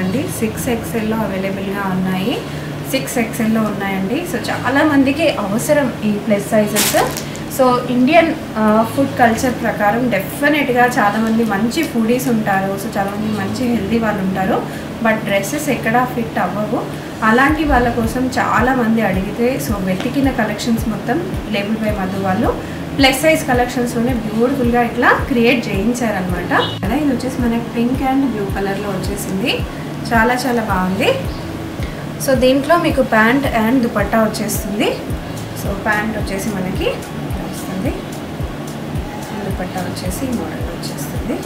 అండి 6XL లో అవైలబుల్గా ఉన్నాయి, 6XL లో ఉన్నాయండి. సో చాలా మందికి అవసరం ఈ plus sizes. So Indian food culture ప్రకారం డెఫినెట్గా చాలామంది మంచి ఫుడీస్ ఉంటారు, సో చాలామంది మంచి హెల్దీ వాళ్ళు ఉంటారు, బట్ డ్రెస్సెస్ ఎక్కడా ఫిట్ అవ్వవు. అలాంటి వాళ్ళ కోసం చాలామంది అడిగితే సో వెతికిన కలెక్షన్స్ మొత్తం లేబుల్ బై మధు వాళ్ళు ప్లస్ సైజ్ కలెక్షన్స్లోనే బ్యూటిఫుల్గా ఇట్లా క్రియేట్ చేయించారనమాట. అలా ఇది వచ్చేసి మనకి పింక్ అండ్ బ్లూ కలర్లో వచ్చేసింది, చాలా చాలా బాగుంది. సో దీంట్లో మీకు ప్యాంట్ అండ్ దుపట్టా వచ్చేస్తుంది. సో ప్యాంట్ వచ్చేసి మనకి వస్తుంది, దుపట్టా వచ్చేసి ఈ మోడల్ వచ్చేస్తుంది.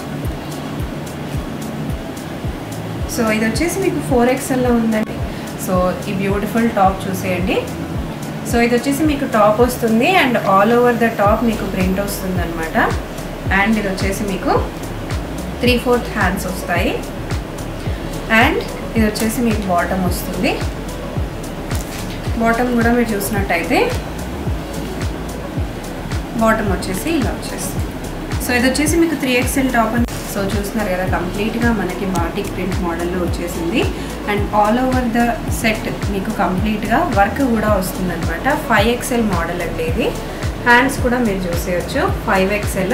సో ఇది వచ్చేసి మీకు 4XL లో ఉందండి. సో ఈ బ్యూటిఫుల్ టాప్ చూసేయండి. సో ఇది వచ్చేసి మీకు టాప్ వస్తుంది and all over the top మీకు ప్రింట్ వస్తుంది అనమాట. అండ్ ఇది వచ్చేసి మీకు 3/4 హ్యాండ్స్ వస్తాయి. అండ్ ఇది వచ్చేసి మీకు బాటమ్ వస్తుంది. బాటమ్ కూడా మీరు చూసినట్టయితే బాటమ్ వచ్చేసి ఇలా వచ్చేస్తుంది. సో ఇది వచ్చేసి మీకు 3XL టాప్ అని సో చూస్తున్నారు కదా, కంప్లీట్గా మనకి బాటిక్ ప్రింట్ మోడల్లో వచ్చేసింది. And all over the set మీకు కంప్లీట్గా వర్క్ కూడా వస్తుంది అనమాట. 5XL మోడల్ అండి ఇది. హ్యాండ్స్ కూడా మీరు చూసేయచ్చు 5XL.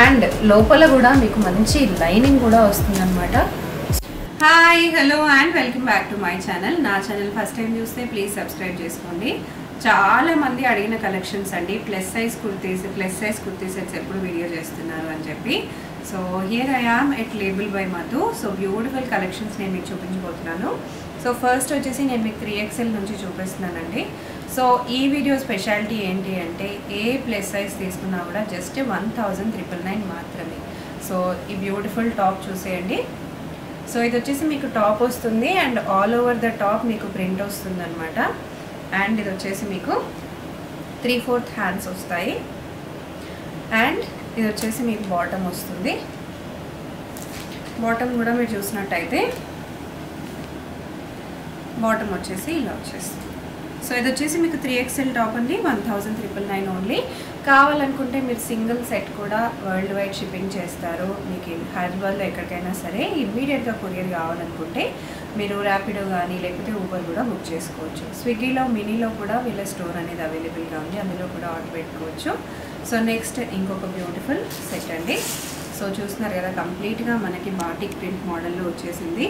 అండ్ లోపల కూడా మీకు మంచి లైనింగ్ కూడా వస్తుంది అనమాట. Hi, hello and welcome back to my channel. నా ఛానల్ ఫస్ట్ టైం చూస్తే ప్లీజ్ సబ్స్క్రైబ్ చేసుకోండి. చాలా మంది అడిగిన కలెక్షన్స్ అండి, ప్లస్ సైజ్ కుర్తీ సెట్స్ ఎప్పుడు వీడియో చేస్తున్నారు అని చెప్పి. So here I am at label by Madhu. So beautiful collections నేను మీకు చూపించబోతున్నాను. సో ఫస్ట్ వచ్చేసి నేను మీకు 3XL నుంచి చూపిస్తున్నానండి. సో ఈ వీడియో స్పెషాలిటీ ఏంటి అంటే ఏ ప్లస్ సైజ్ తీసుకున్నా కూడా జస్ట్ 1,999 మాత్రమే. సో ఈ బ్యూటిఫుల్ టాప్ చూసేయండి. సో ఇది వచ్చేసి మీకు టాప్ వస్తుంది and all over the top మీకు ప్రింట్ వస్తుంది అనమాట. అండ్ ఇది వచ్చేసి మీకు 3/4 హ్యాండ్స్ వస్తాయి. అండ్ ఇది వచ్చేసి మీకు బాటమ్ వస్తుంది. బాటమ్ కూడా మీరు చూసినట్టయితే బాటమ్ వచ్చేసి ఇలా వచ్చేస్తుంది. సో ఇది వచ్చేసి మీకు 3XL టాప్ అండి, 1,999 ఓన్లీ. కావాలనుకుంటే మీరు సింగిల్ సెట్ కూడా వరల్డ్ వైడ్ షిప్పింగ్ చేస్తారు. మీకు హైదరాబాద్లో ఎక్కడికైనా సరే ఇమ్మీడియట్గా కొరియర్ కావాలనుకుంటే మీరు ర్యాపిడో కానీ లేకపోతే ఊబర్ కూడా బుక్ చేసుకోవచ్చు. స్విగ్గీలో మినీలో కూడా వీళ్ళ స్టోర్ అనేది అవైలబుల్గా ఉంది, అందులో కూడా ఆర్డర్ పెట్టుకోవచ్చు. సో నెక్స్ట్ ఇంకొక బ్యూటిఫుల్ సెట్ అండి. సో చూస్తున్నారు కదా, కంప్లీట్గా మనకి బాటిక్ ప్రింట్ మోడల్లో వచ్చేసింది.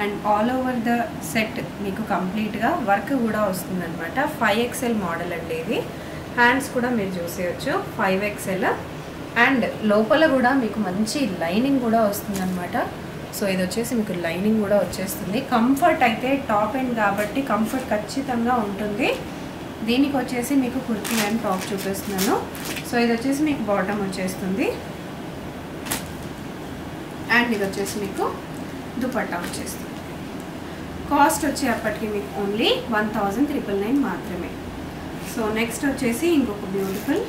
And all over the set మీకు కంప్లీట్గా వర్క్ కూడా వస్తుంది అనమాట. 5XL మోడల్ అండి ఇది. హ్యాండ్స్ కూడా మీరు చూసేయచ్చు 5XL. అండ్ లోపల కూడా మీకు మంచి లైనింగ్ కూడా వస్తుంది అనమాట. సో ఇది వచ్చేసి మీకు లైనింగ్ కూడా వచ్చేస్తుంది. కంఫర్ట్ అయితే టాప్ ఎండ్ కాబట్టి కంఫర్ట్ ఖచ్చితంగా ఉంటుంది. దీనికి వచ్చేసి మీకు కుర్తీ అండ్ టాప్ చూపిస్తున్నాను. సో ఇది వచ్చేసి మీకు బాటమ్ వచ్చేస్తుంది. అండ్ ఇది వచ్చేసి మీకు దుపట్టా వచ్చేస్తుంది. కాస్ట్ వచ్చి అప్పటికి మీకు ఓన్లీ 1,999 మాత్రమే. సో నెక్స్ట్ వచ్చేసి ఇంకొక బ్యూటిఫుల్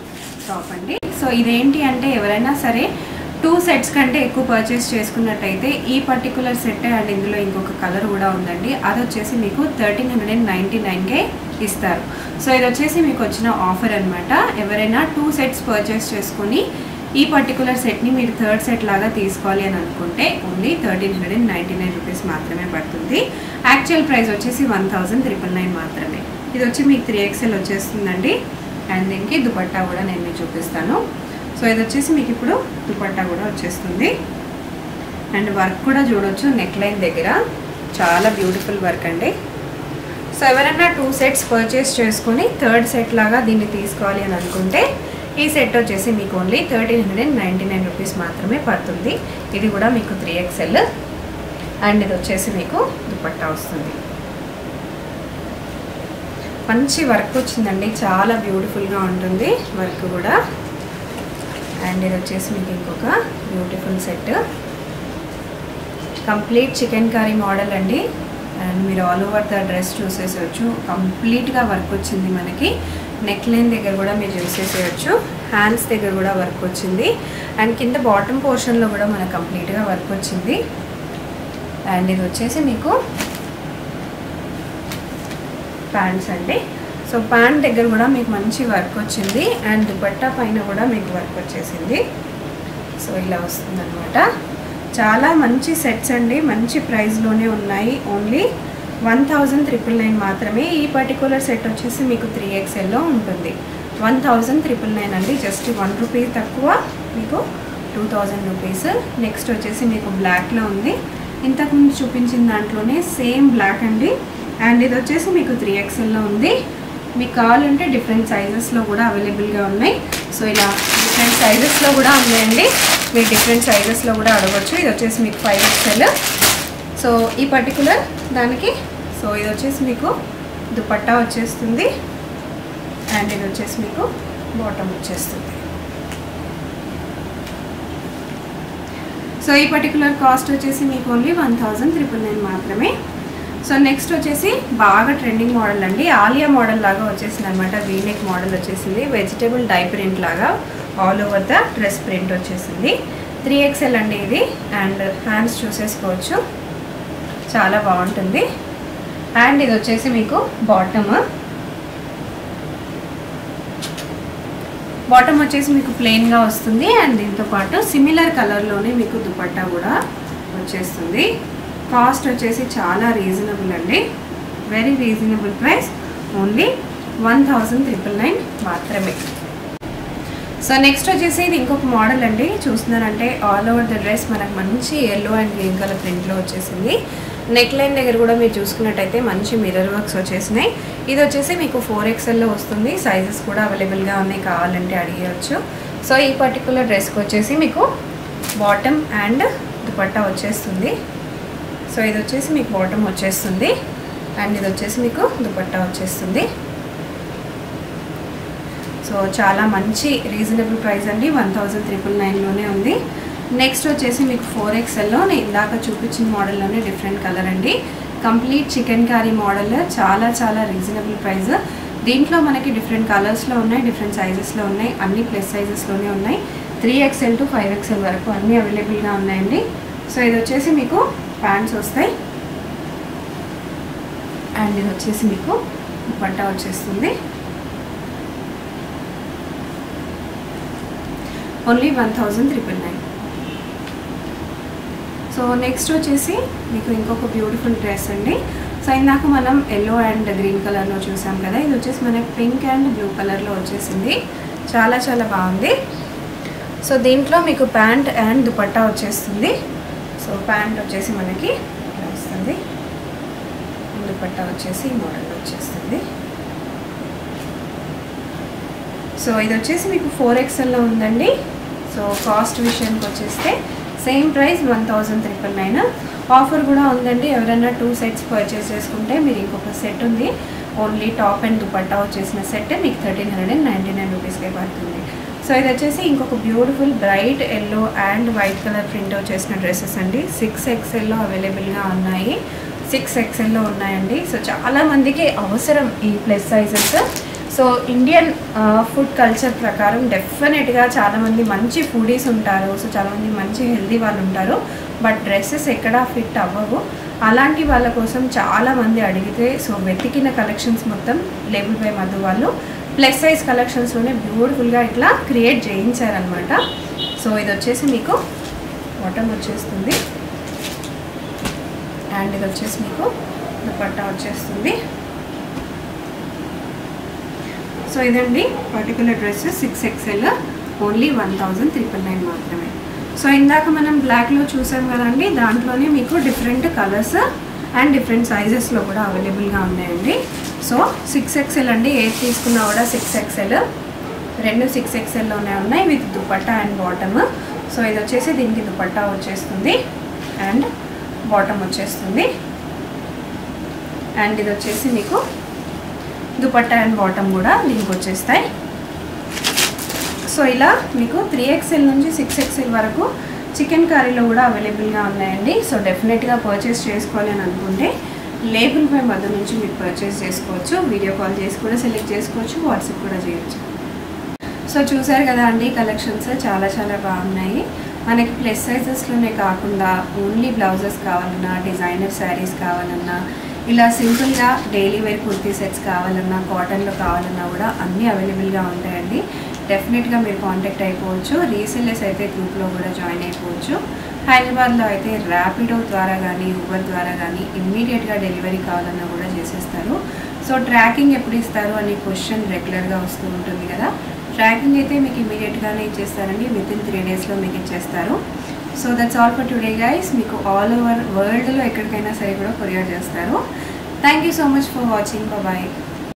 టాప్ అండి. సో ఇదేంటి అంటే ఎవరైనా సరే 2 సెట్స్ కంటే ఎక్కువ పర్చేస్ చేసుకున్నట్టయితే ఈ పర్టికులర్ సెట్ అండ్ ఇందులో ఇంకొక కలర్ కూడా ఉందండి, అది వచ్చేసి మీకు 1,399కే ఇస్తారు. సో ఇది వచ్చేసి మీకు వచ్చిన ఆఫర్ అనమాట. ఎవరైనా 2 సెట్స్ పర్చేస్ చేసుకుని ఈ పర్టికులర్ సెట్ని మీరు థర్డ్ సెట్ లాగా తీసుకోవాలి అని అనుకుంటే ఓన్లీ 1,399 రూపీస్ మాత్రమే పడుతుంది. యాక్చువల్ ప్రైస్ వచ్చేసి 1,999 మాత్రమే. ఇది వచ్చి మీకు 3XL వచ్చేస్తుందండి. అండ్ దీనికి దుపట్టా కూడా నేను మీకు చూపిస్తాను. సో ఇది వచ్చేసి మీకు ఇప్పుడు దుపట్టా కూడా వచ్చేస్తుంది. అండ్ వర్క్ కూడా చూడొచ్చు నెక్ లైన్ దగ్గర, చాలా బ్యూటిఫుల్ వర్క్ అండి. సో ఎవరైనా 2 సెట్స్ పర్చేస్ చేసుకుని థర్డ్ సెట్ లాగా దీన్ని తీసుకోవాలి అని అనుకుంటే ఈ సెట్ వచ్చేసి మీకు ఓన్లీ 1,399 రూపీస్ మాత్రమే పడుతుంది. ఇది కూడా మీకు 3XL. అండ్ ఇది వచ్చేసి మీకు దుపట్టా వస్తుంది. మంచి వర్క్ వచ్చిందండి, చాలా బ్యూటిఫుల్గా ఉంటుంది వర్క్ కూడా. అండ్ ఇది వచ్చేసి మీకు ఇంకొక beautiful set, complete chicken curry model అండి. అండ్ మీరు ఆల్ ఓవర్ ద డ్రెస్ చూసేసేయచ్చు, కంప్లీట్గా వర్క్ వచ్చింది మనకి. నెక్ లైన్ దగ్గర కూడా మీరు చూసేసేయచ్చు, హ్యాండ్స్ దగ్గర కూడా వర్క్ వచ్చింది. అండ్ కింద బాటమ్ పోర్షన్లో కూడా మనకు కంప్లీట్గా వర్క్ వచ్చింది. అండ్ ఇది వచ్చేసి మీకు ప్యాంట్స్ అండి. సో ప్యాంట్ దగ్గర కూడా మీకు మంచి వర్క్ వచ్చింది. అండ్ దుపట్టా పైన కూడా మీకు వర్క్ వచ్చేసింది. సో ఇలా వస్తుంది అనమాట. చాలా మంచి సెట్స్ అండి, మంచి ప్రైస్లోనే ఉన్నాయి. ఓన్లీ 1999 మాత్రమే. ఈ పర్టికులర్ సెట్ వచ్చేసి మీకు 3XLలో ఉంటుంది. 1999 అండి, జస్ట్ 1 రూపీ తక్కువ, మీకు 2000 రూపీస్. నెక్స్ట్ వచ్చేసి మీకు బ్లాక్లో ఉంది, ఇంతకుముందు చూపించిన దాంట్లోనే సేమ్ బ్లాక్ అండి. అండ్ ఇది వచ్చేసి మీకు 3XLలో ఉంది. మీకు కావాలంటే డిఫరెంట్ సైజెస్లో కూడా అవైలబుల్గా ఉన్నాయి. సో ఇలా డిఫరెంట్ సైజెస్లో కూడా ఉన్నాయండి, మీరు డిఫరెంట్ సైజెస్లో కూడా అడగవచ్చు. ఇది వచ్చేసి మీకు 5XL. సో ఈ పర్టికులర్ దానికి సో ఇది వచ్చేసి మీకు దుపట్టా వచ్చేస్తుంది. అండ్ ఇది వచ్చేసి మీకు బాటమ్ వచ్చేస్తుంది. సో ఈ పర్టికులర్ కాస్ట్ వచ్చేసి మీకు ఓన్లీ 1999 మాత్రమే. సో నెక్స్ట్ వచ్చేసి బాగా ట్రెండింగ్ మోడల్ అండి, ఆలియా మోడల్ లాగా వచ్చేసింది అనమాట. వీనెక్ మోడల్ వచ్చేసింది, వెజిటేబుల్ డై ప్రింట్ లాగా all over the dress print వచ్చేసింది. 3XL అండి ఇది. అండ్ హ్యాండ్స్ చూసేసుకోవచ్చు, చాలా బాగుంటుంది. అండ్ ఇది వచ్చేసి మీకు బాటమ్ వచ్చేసి మీకు ప్లెయిన్గా వస్తుంది. అండ్ దీంతో పాటు సిమిలర్ కలర్లోనే మీకు దుపట్టా కూడా వచ్చేస్తుంది. కాస్ట్ వచ్చేసి చాలా రీజనబుల్ అండి, వెరీ రీజనబుల్ ప్రైస్, ఓన్లీ 1999 మాత్రమే. సో నెక్స్ట్ వచ్చేసి ఇది ఇంకొక మోడల్ అండి, చూస్తున్నారంటే ఆల్ ఓవర్ ద డ్రెస్ మనకు మంచి ఎల్లో అండ్ గ్రీన్ కలర్ ప్రింట్లో వచ్చేసింది. నెక్ లైన్ దగ్గర కూడా మీరు చూసుకున్నట్టయితే మంచి మిర్రర్ వర్క్స్ వచ్చేసినాయి. ఇది వచ్చేసి మీకు 4XLలో వస్తుంది. సైజెస్ కూడా అవైలబుల్గా ఉన్నాయి, కావాలంటే అడిగేయచ్చు. సో ఈ పర్టికులర్ డ్రెస్కి వచ్చేసి మీకు బాటమ్ అండ్ దుపట్టా వచ్చేస్తుంది. సో ఇది వచ్చేసి మీకు బాటమ్ వచ్చేస్తుంది అండ్ ఇది వచ్చేసి మీకు దుపట్టా వచ్చేస్తుంది. సో చాలా మంచి రీజనబుల్ ప్రైస్ అండి, 1999లోనే ఉంది. నెక్స్ట్ వచ్చేసి మీకు 4XLలో నేను ఇందాక చూపించిన మోడల్లోనే డిఫరెంట్ కలర్ అండి, కంప్లీట్ చికెన్ కర్రీ మోడల్, చాలా చాలా రీజనబుల్ ప్రైస్. దీంట్లో మనకి డిఫరెంట్ కలర్స్లో ఉన్నాయి, డిఫరెంట్ సైజెస్లో ఉన్నాయి, అన్ని ప్లస్ సైజెస్లోనే ఉన్నాయి. 3XL to 5XL వరకు అన్నీ అవైలబుల్గా ఉన్నాయండి. సో ఇది వచ్చేసి మీకు ప్యాంట్స్ వస్తాయి అండ్ ఇది వచ్చేసి మీకు దుపట్టా వచ్చేస్తుంది. ఓన్లీ 1999. సో నెక్స్ట్ వచ్చేసి మీకు ఇంకొక బ్యూటిఫుల్ డ్రెస్ అండి. సో ఇందాక మనం ఎల్లో అండ్ గ్రీన్ కలర్లో చూసాం కదా, ఇది వచ్చేసి మనకి పింక్ అండ్ బ్లూ కలర్లో వచ్చేసింది, చాలా చాలా బాగుంది. సో దీంట్లో మీకు ప్యాంట్ అండ్ దుపట్టా వచ్చేస్తుంది. సో ప్యాంట్ వచ్చేసి మనకి ఇలా వస్తుంది, దుపట్టా వచ్చేసి ఈ మోడల్ వచ్చేస్తుంది. సో ఇది వచ్చేసి మీకు 4XLలో ఉందండి. సో కాస్ట్ విషయానికి వచ్చేస్తే సేమ్ ప్రైస్ 1999. ఆఫర్ కూడా ఉందండి, ఎవరైనా 2 సెట్స్ పర్చేస్ చేసుకుంటే మీరు ఇంకొక సెట్ ఉంది, ఓన్లీ టాప్ అండ్ దుపట్టా వచ్చేసిన సెట్ మీకు 1399 రూపీస్కే పడుతుంది. సో ఇది వచ్చేసి ఇంకొక beautiful bright yellow and white colour print వచ్చేసిన డ్రెస్సెస్ అండి. 6XLలో అవైలబుల్గా ఉన్నాయి, 6XLలో ఉన్నాయండి. సో చాలామందికి అవసరం ఈ plus sizes. So Indian food culture ప్రకారం డెఫినెట్గా చాలామంది మంచి ఫుడీస్ ఉంటారు, సో చాలామంది మంచి హెల్దీ వాళ్ళు ఉంటారు, బట్ డ్రెస్సెస్ ఎక్కడా ఫిట్ అవ్వవు. అలాంటి వాళ్ళ కోసం చాలామంది అడిగితే సో వెతికిన కలెక్షన్స్ మొత్తం లేబుల్ బై మధు వాళ్ళు ప్లస్ సైజ్ కలెక్షన్స్లోనే బ్యూటిఫుల్గా ఇట్లా క్రియేట్ చేయించారనమాట. సో ఇది వచ్చేసి మీకు బాటమ్ వచ్చేస్తుంది అండ్ ఇది వచ్చేసి మీకు దుపట్టా వచ్చేస్తుంది. సో ఇదండి పర్టికులర్ డ్రెస్ 6XL, ఓన్లీ 1999 మాత్రమే. సో ఇందాక మనం బ్లాక్లో చూసాం కదండి, దాంట్లోనే మీకు డిఫరెంట్ కలర్స్ అండ్ డిఫరెంట్ సైజెస్లో కూడా అవైలబుల్గా ఉన్నాయండి. సో 6XL అండి, ఏది తీసుకున్నా కూడా 6XL, రెండు 6XLలోనే ఉన్నాయి with dupatta and bottom. So ఇది వచ్చేసి దీనికి దుపట్టా వచ్చేస్తుంది అండ్ బాటమ్ వచ్చేస్తుంది అండ్ ఇది వచ్చేసి మీకు దుపట్టా అండ్ బాటమ్ కూడా దీనికి వచ్చేస్తాయి. సో ఇలా మీకు 3XL నుంచి 6XL వరకు చికెన్ కర్రీలో కూడా అవైలబుల్గా ఉన్నాయండి. సో డెఫినెట్గా పర్చేస్ చేసుకోవాలి అని అనుకుంటే లేబుల్ పై మధ్య నుంచి మీరు పర్చేస్ చేసుకోవచ్చు, వీడియో కాల్ చేసి కూడా సెలెక్ట్ చేసుకోవచ్చు, వాట్సాప్ కూడా చేయొచ్చు. సో చూసారు కదా అండి, కలెక్షన్స్ చాలా చాలా బాగున్నాయి. మనకి ప్లస్ సైజెస్లోనే కాకుండా ఓన్లీ బ్లౌజెస్ కావాలన్నా, డిజైనర్ శారీస్ కావాలన్నా, ఇలా సింపుల్గా డైలీ వేర్ కుర్తీ సెట్స్ కావాలన్నా, కాటన్లో కావాలన్నా కూడా అన్నీ అవైలబుల్గా ఉంటాయండి. డెఫినెట్గా మీరు కాంటాక్ట్ అయిపోవచ్చు. రీసెల్లర్స్ అయితే గ్రూప్లో కూడా జాయిన్ అయిపోవచ్చు. హైదరాబాద్లో అయితే ర్యాపిడో ద్వారా కానీ ఊబర్ ద్వారా కానీ ఇమ్మీడియట్గా డెలివరీ కావాలన్నా కూడా చేసేస్తారు. సో ట్రాకింగ్ ఎప్పుడు ఇస్తారు అనే క్వశ్చన్ రెగ్యులర్గా వస్తూ ఉంటుంది కదా. ట్రాకింగ్ అయితే మీకు ఇమ్మీడియట్గానే ఇచ్చేస్తారండి, వితిన్ 3 డేస్లో మీకు ఇచ్చేస్తారు. So that's all for today guys. మీకు ఆల్ ఓవర్ వరల్డ్లో ఎక్కడికైనా సరే కూడా కొరియర్ చేస్తారు. Thank you so much for watching. Bye.